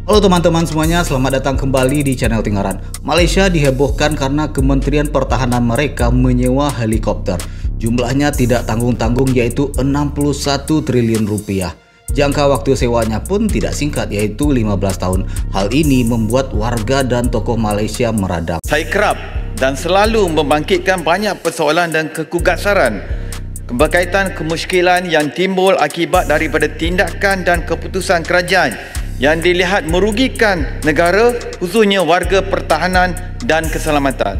Halo teman-teman semuanya, selamat datang kembali di channel Tinggaran. Malaysia dihebohkan karena Kementerian Pertahanan mereka menyewa helikopter. Jumlahnya tidak tanggung-tanggung, yaitu 61 triliun rupiah. Jangka waktu sewanya pun tidak singkat, yaitu 15 tahun. Hal ini membuat warga dan tokoh Malaysia meradap. Saya kerap dan selalu membangkitkan banyak persoalan dan kekugasaran berkaitan kemusykilan yang timbul akibat daripada tindakan dan keputusan kerajaan yang dilihat merugikan negara, khususnya warga pertahanan dan keselamatan.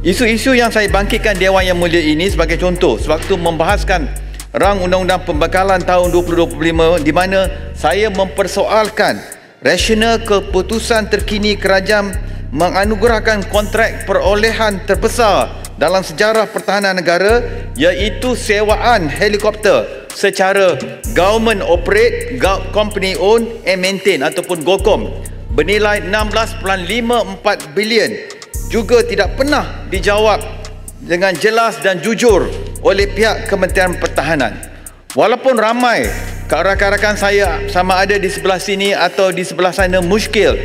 Isu-isu yang saya bangkitkan Dewan Yang Mulia ini sebagai contoh sewaktu membahaskan Rang Undang-Undang Pembekalan tahun 2025, di mana saya mempersoalkan rasional keputusan terkini kerajaan menganugerahkan kontrak perolehan terbesar dalam sejarah pertahanan negara, iaitu sewaan helikopter secara government operate, company own and maintain ataupun GOCOM bernilai 16.54 bilion juga tidak pernah dijawab dengan jelas dan jujur oleh pihak Kementerian Pertahanan. Walaupun ramai rakan-rakan saya sama ada di sebelah sini atau di sebelah sana muskil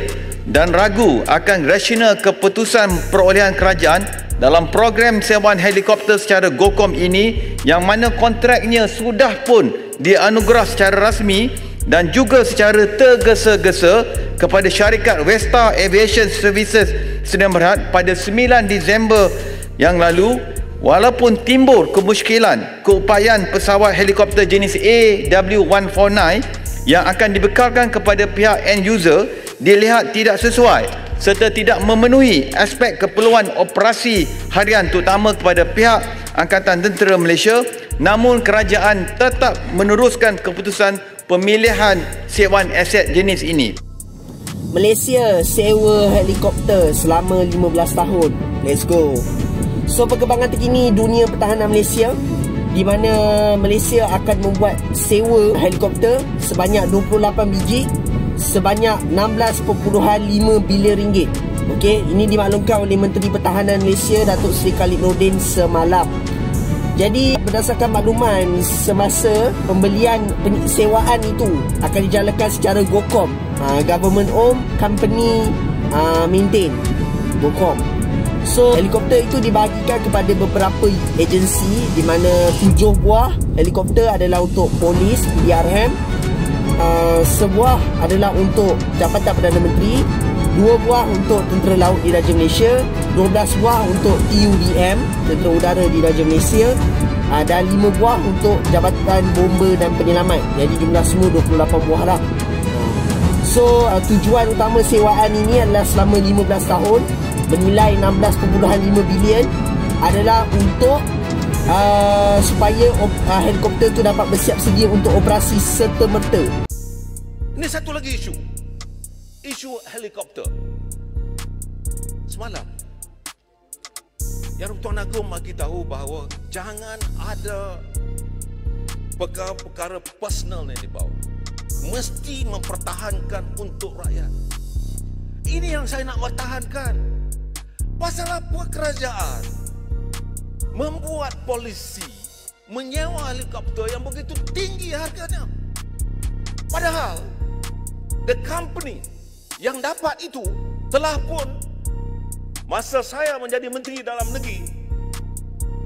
dan ragu akan rasional keputusan perolehan kerajaan dalam program sewaan helikopter secara GOCOM ini, yang mana kontraknya sudah pun dianugerah secara rasmi dan juga secara tergesa-gesa kepada syarikat Westa Aviation Services Sdn Bhd pada 9 Disember yang lalu. Walaupun timbul kemusykilan keupayaan pesawat helikopter jenis AW149 yang akan dibekalkan kepada pihak end user dilihat tidak sesuai serta tidak memenuhi aspek keperluan operasi harian terutama kepada pihak Angkatan Tentera Malaysia, namun kerajaan tetap meneruskan keputusan pemilihan sewaan aset jenis ini. Malaysia sewa helikopter selama 15 tahun. Let's go. So, perkembangan terkini dunia pertahanan Malaysia, di mana Malaysia akan membuat sewa helikopter sebanyak 28 biji sebanyak 16.5 bilion ringgit. Okey, ini dimaklumkan oleh Menteri Pertahanan Malaysia Datuk Seri Khalid Nordin semalam. Jadi berdasarkan makluman, semasa pembelian sewaan itu akan dijalankan secara GOCOM, government owned company maintain, GOCOM. So, helikopter itu dibahagikan kepada beberapa agensi, di mana 7 buah helikopter adalah untuk polis, PRM, sebuah adalah untuk Jabatan Perdana Menteri, 2 buah untuk Tentera Laut Diraja Malaysia, 12 buah untuk TUDM, Tentera Udara Diraja Malaysia, dan 5 buah untuk Jabatan Bomba dan Penyelamat. Jadi jumlah semua 28 buah lah. So, tujuan utama sewaan ini adalah selama 15 tahun bernilai 16.5 bilion adalah untuk supaya helikopter itu dapat bersiap sedia untuk operasi serta-merta. Ini satu lagi isu helikopter. Semalam Yang Tuan Agong bagi tahu bahawa jangan ada perkara-perkara personal yang dibawa, mesti mempertahankan untuk rakyat. Ini yang saya nak pertahankan. Pasal apa kerajaan membuat polisi menyewa helikopter yang begitu tinggi harganya? Padahal the company yang dapat itu telah pun, masa saya menjadi Menteri Dalam Negeri,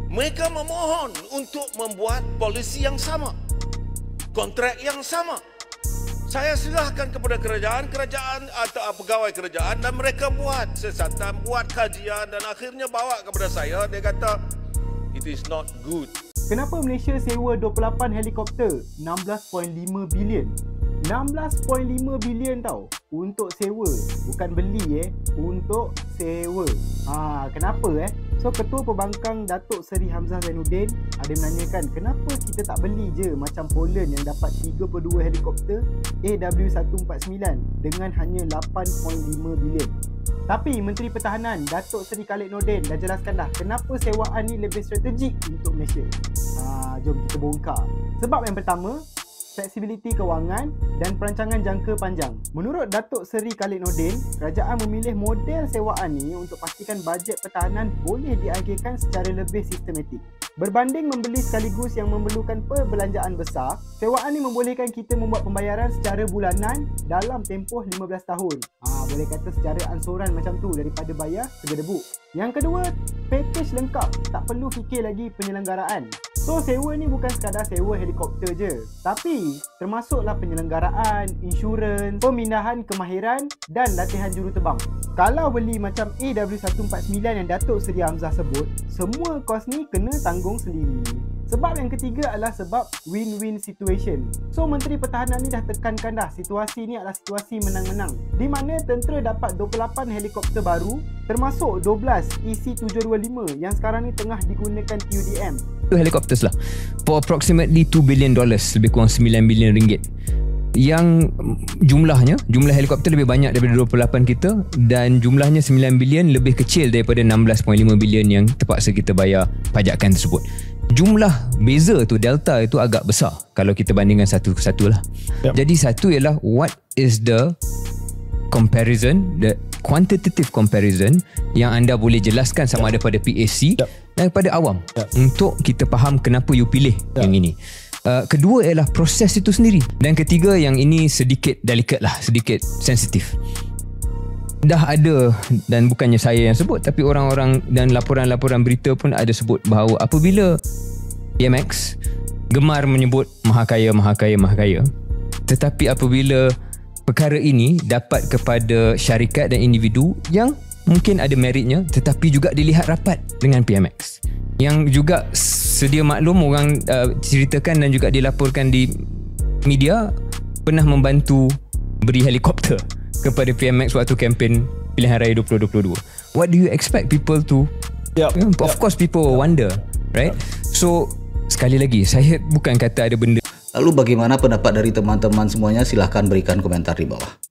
mereka memohon untuk membuat polisi yang sama, kontrak yang sama. Saya serahkan kepada kerajaan atau pegawai kerajaan, dan mereka buat siasatan, buat kajian, dan akhirnya bawa kepada saya. Dia kata it is not good. Kenapa Malaysia sewa 28 helikopter 16.5 bilion? 16.5 bilion tau untuk sewa, bukan beli untuk sewa. Kenapa So, Ketua Pembangkang Datuk Seri Hamzah Zainuddin ada menanyakan kenapa kita tak beli je macam Poland yang dapat 32 helikopter AW149 dengan hanya 8.5 bilion. Tapi Menteri Pertahanan Datuk Seri Khalid Nordin dah jelaskan dah kenapa sewaan ni lebih strategik untuk Malaysia. Jom kita bongkar. Sebab yang pertama, fleksibiliti kewangan dan perancangan jangka panjang. Menurut Datuk Seri Khalid Nordin, kerajaan memilih model sewaan ni untuk pastikan bajet pertahanan boleh diagihkan secara lebih sistematik. Berbanding membeli sekaligus yang memerlukan perbelanjaan besar, sewaan ni membolehkan kita membuat pembayaran secara bulanan dalam tempoh 15 tahun. Boleh kata secara ansuran macam tu daripada bayar segedebuk. Yang kedua, pakej lengkap, tak perlu fikir lagi penyelenggaraan. So sewa ni bukan sekadar sewa helikopter je, tapi termasuklah penyelenggaraan, insurans, pemindahan kemahiran dan latihan juruterbang. Kalau beli macam AW149 yang Datuk Seri Hamzah sebut, semua kos ni kena tanggung sendiri. Sebab yang ketiga adalah sebab win-win situation. So Menteri Pertahanan ni dah tekankan dah situasi ni adalah situasi menang-menang, di mana tentera dapat 28 helikopter baru, termasuk 12 EC-725 yang sekarang ni tengah digunakan TUDM. Helicopters lah for approximately $2 billion, lebih kurang 9 bilion ringgit. Yang jumlah helikopter lebih banyak daripada 28 kita, dan jumlahnya 9 bilion lebih kecil daripada 16.5 bilion yang terpaksa kita bayar pajakan tersebut. Jumlah beza tu, delta itu agak besar kalau kita bandingkan satu ke satu lah. Jadi satu ialah what is the comparison, the quantitative comparison yang anda boleh jelaskan sama ada pada PAC daripada awam untuk kita faham kenapa you pilih yang ini. Kedua ialah proses itu sendiri. Dan ketiga, yang ini sedikit delicate lah, sedikit sensitif. Dah ada, dan bukannya saya yang sebut, tapi orang-orang dan laporan-laporan berita pun ada sebut bahawa apabila PMX gemar menyebut maha kaya, tetapi apabila perkara ini dapat kepada syarikat dan individu yang mungkin ada meritnya, tetapi juga dilihat rapat dengan PMX, yang juga sedia maklum orang ceritakan dan juga dilaporkan di media pernah membantu beri helikopter kepada PMX waktu kempen pilihan raya 2022. What do you expect people to? Of course people wonder, right? So sekali lagi, saya bukan kata ada benda. Lalu bagaimana pendapat dari teman-teman semuanya? Silahkan berikan komentar di bawah.